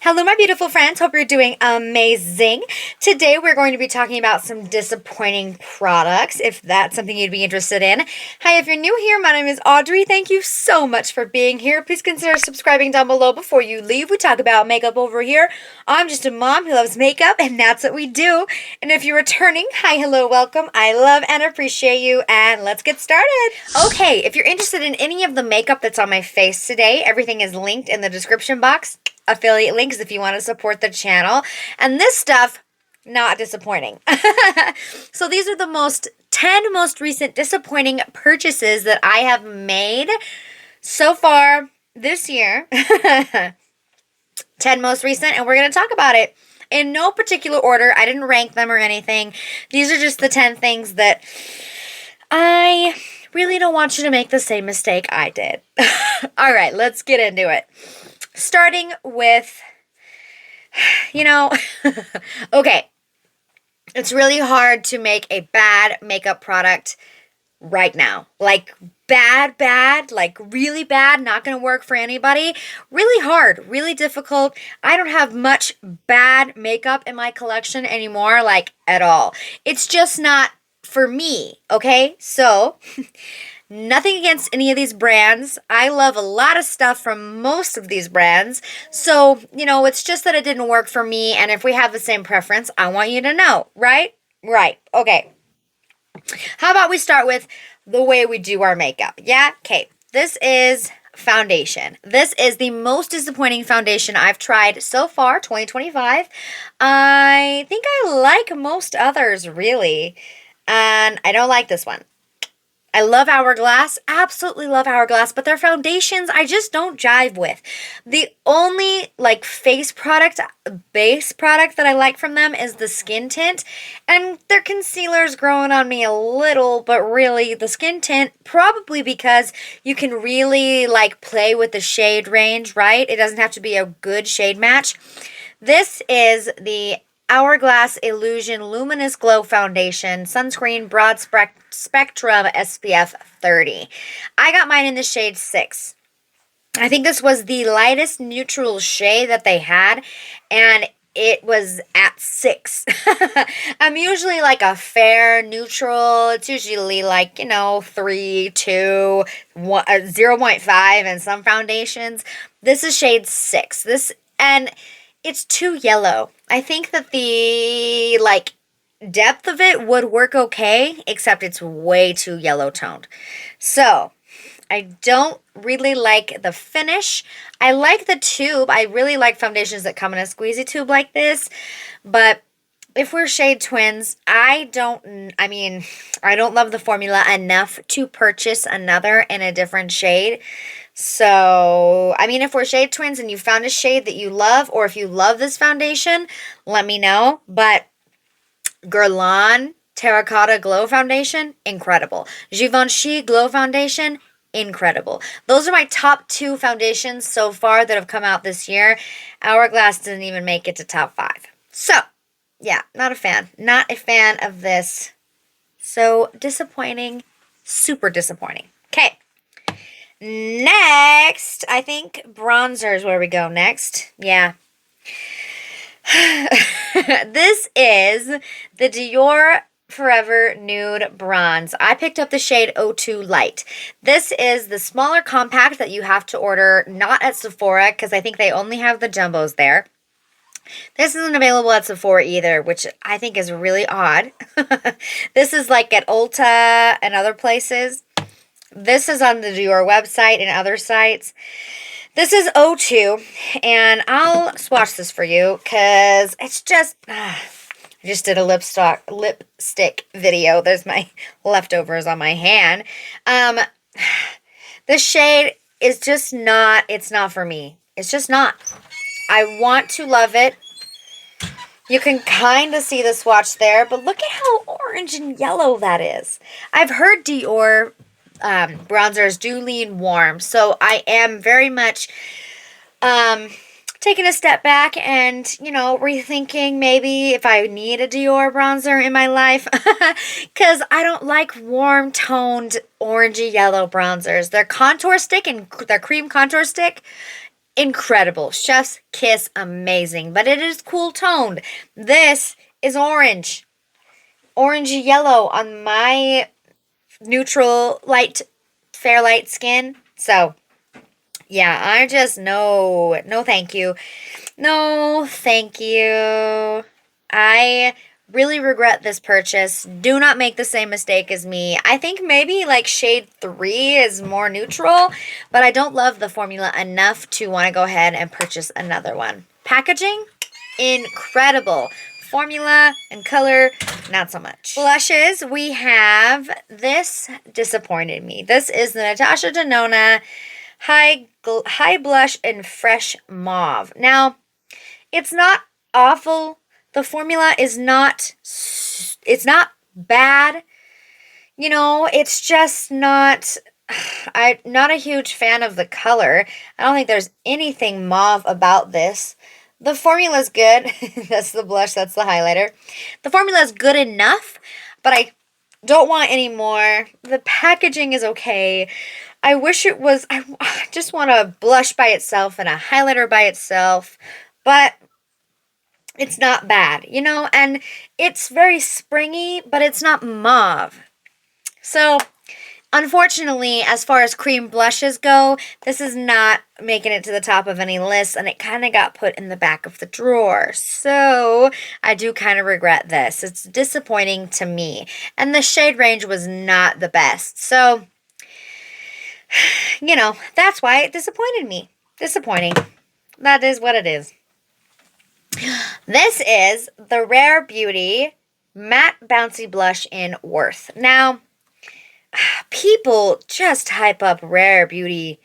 Hello, my beautiful friends. Hope you're doing amazing. Today, we're going to be talking about some disappointing products, if that's something you'd be interested in. Hi, if you're new here, my name is Audrey. Thank you so much for being here. Please consider subscribing down below before you leave. We talk about makeup over here. I'm just a mom who loves makeup, and that's what we do. And if you're returning, hi, hello, welcome. I love and appreciate you, and let's get started. Okay, if you're interested in any of the makeup that's on my face today, everything is linked in the description box. Affiliate links if you want to support the channel. And this stuff, not disappointing. So these are the 10 most recent disappointing purchases that I have made so far this year. 10 most recent, and we're going to talk about it in no particular order. I didn't rank them or anything. These are just the 10 things that I really don't want you to make the same mistake I did. All right, let's get into it. Starting with, okay, it's really hard to make a bad makeup product right now. Like bad, like really bad, not going to work for anybody. Really hard, really difficult. I don't have much bad makeup in my collection anymore, like at all. It's just not for me, okay? So, nothing against any of these brands. I love a lot of stuff from most of these brands. So, it's just that it didn't work for me. And if we have the same preference, I want you to know, right? Right. Okay. How about we start with the way we do our makeup? Yeah? Okay. This is foundation. This is the most disappointing foundation I've tried so far, 2025. I think I like most others, really. And I don't like this one. I love Hourglass, absolutely love Hourglass, but their foundations I just don't jive with. The only base product that I like from them is the Skin Tint, and their concealer's growing on me a little, but really the Skin Tint, probably because you can really play with the shade range, right? It doesn't have to be a good shade match. This is the Hourglass Illusion Luminous Glow Foundation Sunscreen Broad Spectrum SPF 30. I got mine in the shade 6. I think this was the lightest neutral shade that they had, and it was at 6. I'm usually a fair neutral. It's usually 3, 2, 1, 0.5 in some foundations. This is shade 6. It's too yellow. I think that the depth of it would work okay, except it's way too yellow toned. So, I don't really like the finish. I like the tube. I really like foundations that come in a squeezy tube like this. But if we're shade twins, I don't love the formula enough to purchase another in a different shade. So, if we're shade twins and you found a shade that you love, or if you love this foundation, let me know. But Guerlain Terracotta Glow Foundation, incredible. Givenchy Glow Foundation, incredible. Those are my top 2 foundations so far that have come out this year. Hourglass didn't even make it to top 5. So, yeah, not a fan. Not a fan of this. So disappointing. Super disappointing. Okay. Next, I think bronzer is where we go next. Yeah. This is the Dior Forever Nude Bronze. I picked up the shade 02 Light. This is the smaller compact that you have to order not at Sephora because I think they only have the jumbos there. This isn't available at Sephora either, which I think is really odd. This is at Ulta and other places. This is on the Dior website and other sites. This is 02, and I'll swatch this for you because it's just... I just did a lipstick video. There's my leftovers on my hand. This shade is just not... It's not for me. It's just not. I want to love it. You can kind of see the swatch there, but look at how orange and yellow that is. I've heard Dior bronzers do lean warm, so I am very much taking a step back and, rethinking maybe if I need a Dior bronzer in my life, because I don't like warm-toned orangey yellow bronzers. Their contour stick and their cream contour stick incredible. Chef's kiss, amazing. But it is cool toned. This is orange. Orange yellow on my neutral light, fair light skin. So, yeah, I just, no thank you. No, thank you. I really regret this purchase. Do not make the same mistake as me. I think maybe like shade 3 is more neutral, but I don't love the formula enough to want to go ahead and purchase another one. Packaging, incredible. Formula and color, not so much. Blushes, we have this, disappointed me. This is the Natasha Denona High Blush in Fresh Mauve. Now, it's not awful. The formula is not, it's not bad. You know, it's just not, I'm not a huge fan of the color. I don't think there's anything mauve about this. The formula is good. That's the blush, that's the highlighter. The formula is good enough, but I don't want any more. The packaging is okay. I wish it was, I just want a blush by itself and a highlighter by itself, but it's not bad, you know, and it's very springy, but it's not mauve. So, unfortunately, as far as cream blushes go, this is not making it to the top of any list, and it kind of got put in the back of the drawer. So, I do kind of regret this. It's disappointing to me, and the shade range was not the best. So, you know, that's why it disappointed me. Disappointing. That is what it is. This is the Rare Beauty Matte Bouncy Blush in Worth. Now, people just hype up Rare Beauty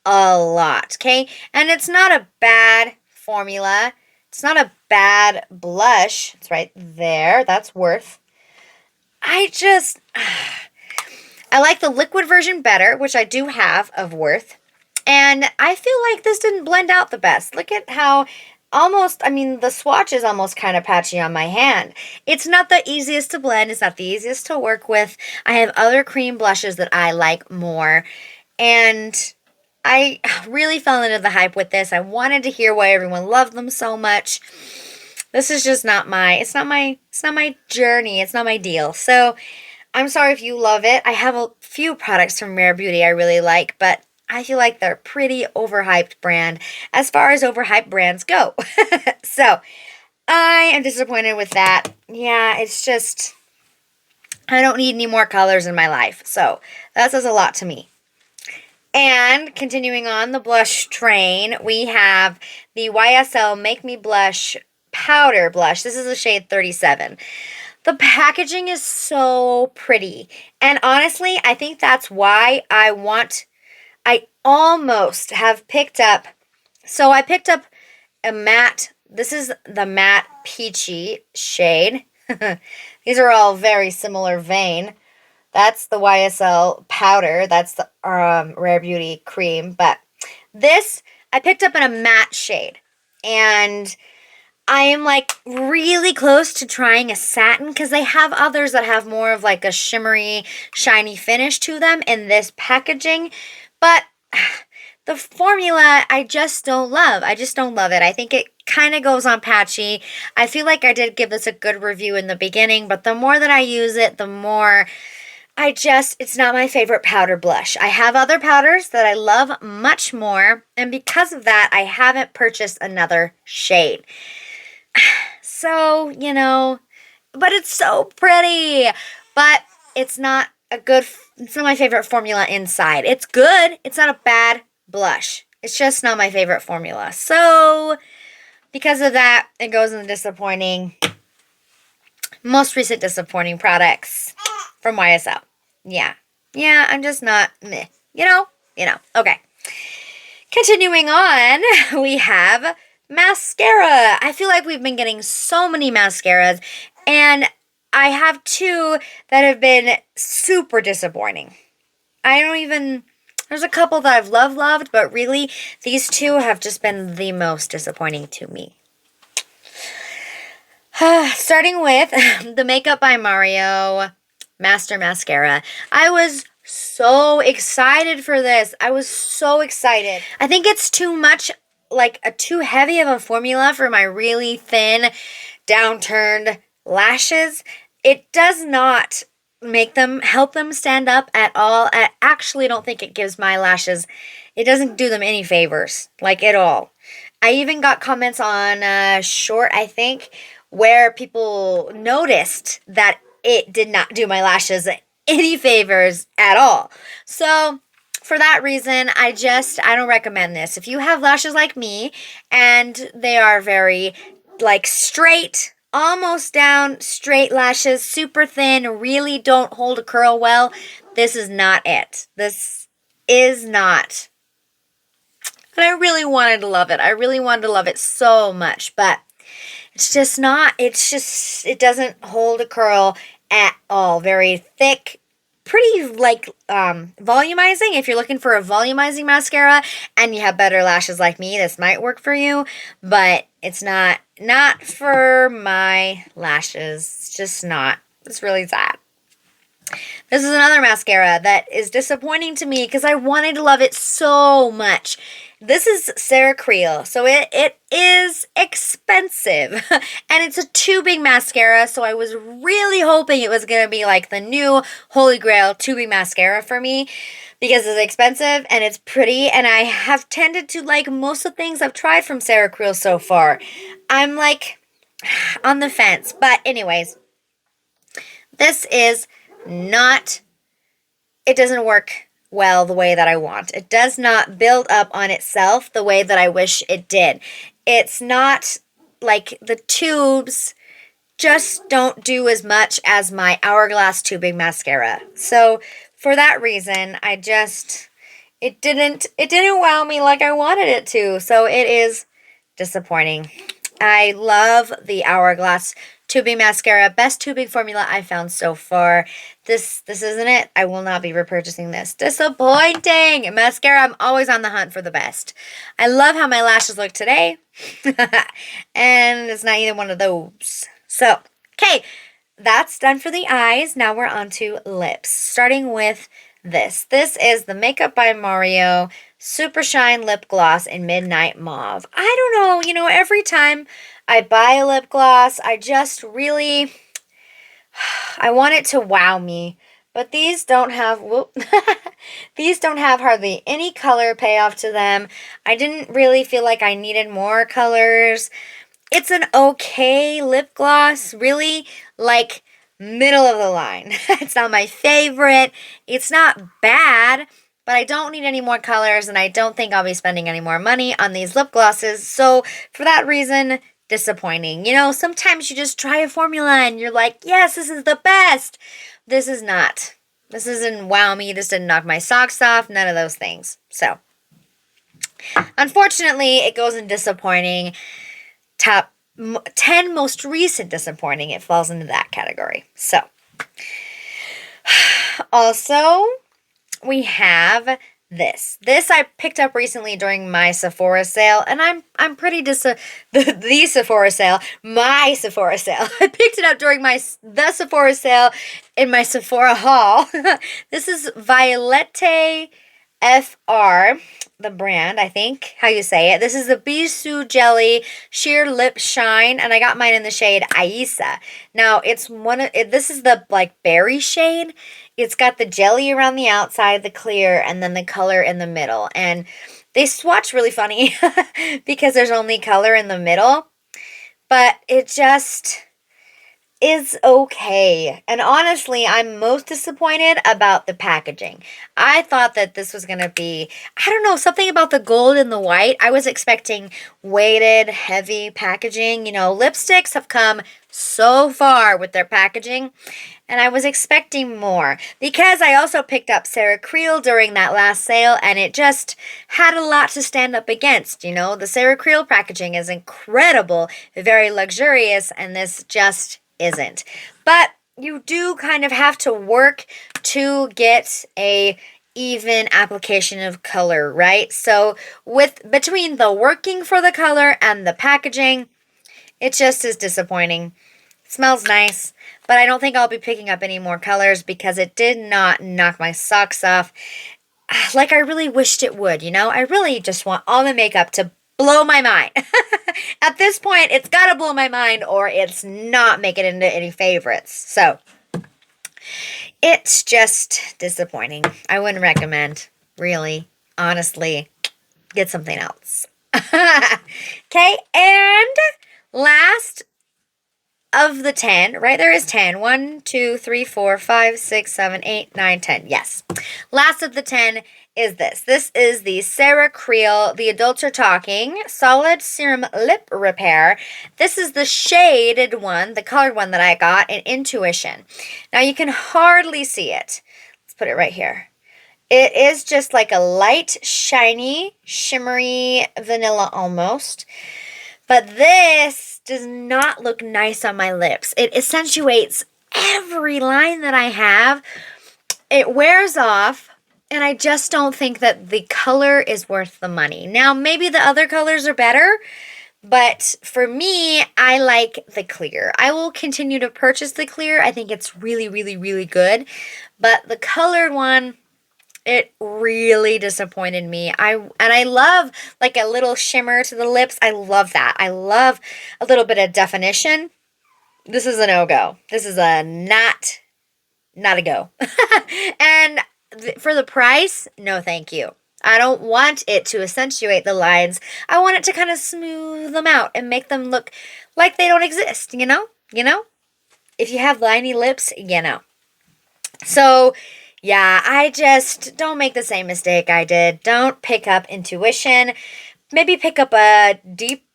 a lot, okay? And it's not a bad formula. It's not a bad blush. It's right there. That's Worth. I like the liquid version better, which I do have of Worth. And I feel like this didn't blend out the best. Look at how almost, I mean, the swatch is almost kind of patchy on my hand. It's not the easiest to blend. It's not the easiest to work with. I have other cream blushes that I like more. And I really fell into the hype with this. I wanted to hear why everyone loved them so much. This is just not my, it's not my journey. It's not my deal. So I'm sorry if you love it. I have a few products from Rare Beauty I really like, but I feel like they're a pretty overhyped brand as far as overhyped brands go. So, I am disappointed with that. Yeah, it's just, I don't need any more colors in my life. So, that says a lot to me. And continuing on the blush train, we have the YSL Make Me Blush Powder Blush. This is the shade 37. The packaging is so pretty. And honestly, I think that's why I almost have picked up, so I picked up a matte, this is the matte peachy shade. These are all very similar vein. That's the YSL powder. That's the Rare Beauty cream. But this, I picked up in a matte shade. And I am like really close to trying a satin because they have others that have more of like a shimmery, shiny finish to them in this packaging. But the formula, I just don't love. I just don't love it. I think it kind of goes on patchy. I feel like I did give this a good review in the beginning, but the more that I use it, the more it's not my favorite powder blush. I have other powders that I love much more, and because of that, I haven't purchased another shade. So, you know, but it's so pretty. But it's not it's not my favorite formula inside. It's good. It's not a bad blush. It's just not my favorite formula. So, because of that, it goes in the disappointing, most recent disappointing products from YSL. Yeah. Yeah, I'm just not meh. You know. Okay. Continuing on, we have mascara. I feel like we've been getting so many mascaras, and I have two that have been super disappointing. There's a couple that I've loved, but really, these two have just been the most disappointing to me. Starting with the Makeup by Mario Master Mascara. I was so excited for this. I was so excited. I think it's too much like a too heavy of a formula for my really thin, downturned lashes. It does not help them stand up at all. I actually don't think it gives my lashes, it doesn't do them any favors, like at all. I even got comments on Short, I think, where people noticed that it did not do my lashes any favors at all. So, for that reason, I don't recommend this. If you have lashes like me and they are very like straight, almost down, straight lashes, super thin, really don't hold a curl well, this is not it. This is not. And I really wanted to love it. I really wanted to love it so much, but it's just not. It doesn't hold a curl at all. Very thick, pretty like volumizing. If you're looking for a volumizing mascara and you have better lashes like me, this might work for you, but it's not for my lashes. It's just not. It's really sad. This is another mascara that is disappointing to me because I wanted to love it so much. This is Surratt, so it is expensive, and it's a tubing mascara, so I was really hoping it was going to be like the new Holy Grail tubing mascara for me because it's expensive and it's pretty, and I have tended to like most of the things I've tried from Surratt so far. I'm like on the fence, but anyways, this is not, it doesn't work well the way that I want. It does not build up on itself the way that I wish it did. It's not like the tubes just don't do as much as my Hourglass tubing mascara. So for that reason, it didn't wow me like I wanted it to. So it is disappointing. I love the Hourglass tubing mascara. Best tubing formula I found so far. This isn't it. I will not be repurchasing this. Disappointing. Mascara, I'm always on the hunt for the best. I love how my lashes look today. And it's not either one of those. So, okay. That's done for the eyes. Now we're on to lips. Starting with this. This is the Makeup by Mario Super Shine Lip Gloss in Midnight Mauve. I don't know, every time I buy a lip gloss, I just really, I want it to wow me. But these don't have, these don't have hardly any color payoff to them. I didn't really feel like I needed more colors. It's an okay lip gloss, really, like middle of the line. It's not my favorite. It's not bad, but I don't need any more colors, and I don't think I'll be spending any more money on these lip glosses. So for that reason, disappointing. Sometimes you just try a formula and you're like, yes, this is the best. This is not. This doesn't wow me. This didn't knock my socks off. None of those things. So, unfortunately, it goes in disappointing. Top 10 most recent disappointing. It falls into that category. So, also, we have this. This I picked up recently during my Sephora sale, and I'm pretty the Sephora sale, my Sephora sale. I picked it up during the Sephora sale in my Sephora haul. This is Violette FR, the brand, I think, how you say it. This is the Bisou Jelly Sheer Lip Shine, and I got mine in the shade Aisa. Now, this is the, like, berry shade. It's got the jelly around the outside, the clear, and then the color in the middle. And they swatch really funny because there's only color in the middle, but it just is okay. And honestly, I'm most disappointed about the packaging. I thought that this was going to be, I don't know, something about the gold and the white. I was expecting weighted, heavy packaging. Lipsticks have come so far with their packaging, and I was expecting more because I also picked up Surratt during that last sale, and it just had a lot to stand up against. The Surratt packaging is incredible, very luxurious, and this just isn't. But you do kind of have to work to get a even application of color, right? So between the working for the color and the packaging, it just is disappointing. It smells nice, but I don't think I'll be picking up any more colors because it did not knock my socks off like I really wished it would, I really just want all the makeup to blow my mind. At this point, it's got to blow my mind or it's not making it into any favorites. So, it's just disappointing. I wouldn't recommend, really, honestly. Get something else. Okay, and last of the 10, right? There is 10. 1, 2, 3, 4, 5, 6, 7, 8, 9, 10. Yes. Last of the 10 is this. This is the Sarah Creel, The Adults Are Talking Solid Serum Lip Repair. This is the shaded one, the colored one that I got in Intuition. Now you can hardly see it. Let's put it right here. It is just like a light, shiny, shimmery vanilla almost. But this does not look nice on my lips. It accentuates every line that I have. It wears off, and I just don't think that the color is worth the money. Now, maybe the other colors are better, but for me, I like the clear. I will continue to purchase the clear. I think it's really, really, really good. But the colored one, it really disappointed me. I love like a little shimmer to the lips. I love that. I love a little bit of definition. This is a no-go. This is a not a go. And for the price, no thank you. I don't want it to accentuate the lines. I want it to kind of smooth them out and make them look like they don't exist, you know? You know? If you have liney lips, you know. So, yeah, I just don't make the same mistake I did. Don't pick up Intuition. Maybe pick up a deep,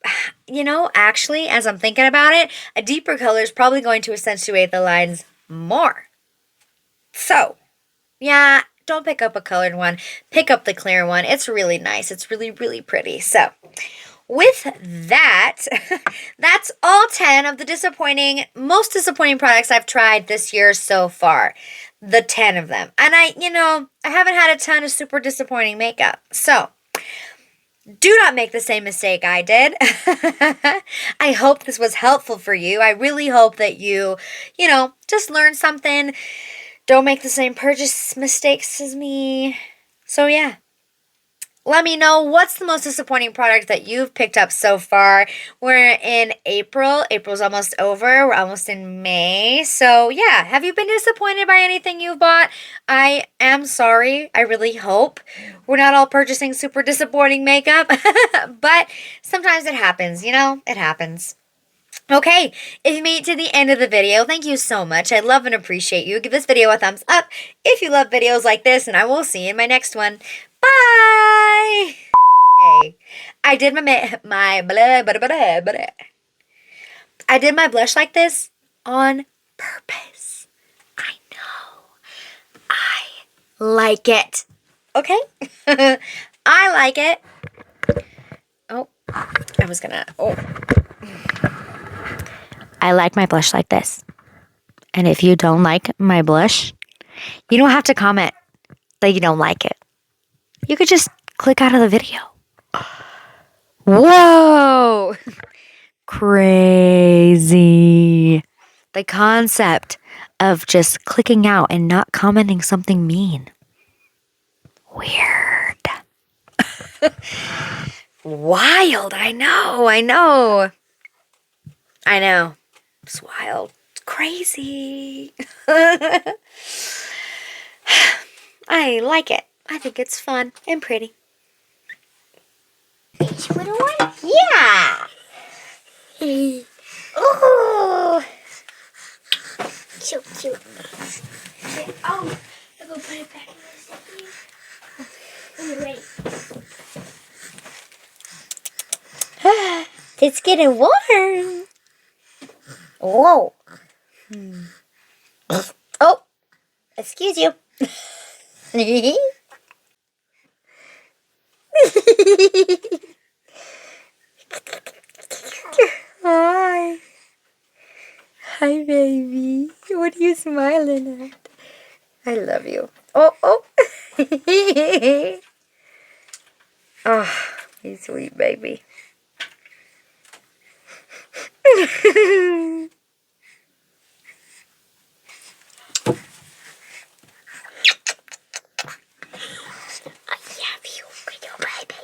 actually, as I'm thinking about it, a deeper color is probably going to accentuate the lines more. So, yeah, don't pick up a colored one. Pick up the clear one. It's really nice. It's really, really pretty. So, with that, that's all 10 of the most disappointing products I've tried this year so far. The 10 of them. And I haven't had a ton of super disappointing makeup. So, do not make the same mistake I did. I hope this was helpful for you. I really hope that you, just learn something. Don't make the same purchase mistakes as me. So, yeah. Let me know what's the most disappointing product that you've picked up so far. We're in April. April's almost over. We're almost in May. So, yeah. Have you been disappointed by anything you've bought? I am sorry. I really hope we're not all purchasing super disappointing makeup. But sometimes it happens, It happens. Okay, if you made it to the end of the video, thank you so much. I love and appreciate you. Give this video a thumbs up if you love videos like this, and I will see you in my next one. Bye! Hey, I did I did my blush like this on purpose. I know. I like it. Okay? I like it. Oh, I like my blush like this. And if you don't like my blush, you don't have to comment that you don't like it. You could just click out of the video. Whoa! Crazy. The concept of just clicking out and not commenting something mean. Weird. Wild. I know. It's wild. It's crazy. I like it. I think it's fun and pretty. Each little one? Yeah. Oh. So cute. Oh, I'll go put it back in a second. When you're ready. It's getting warm. Whoa. Oh, excuse you. Hi. Hi, baby. What are you smiling at? I love you. Oh. Oh, you sweet baby. I love you, little baby.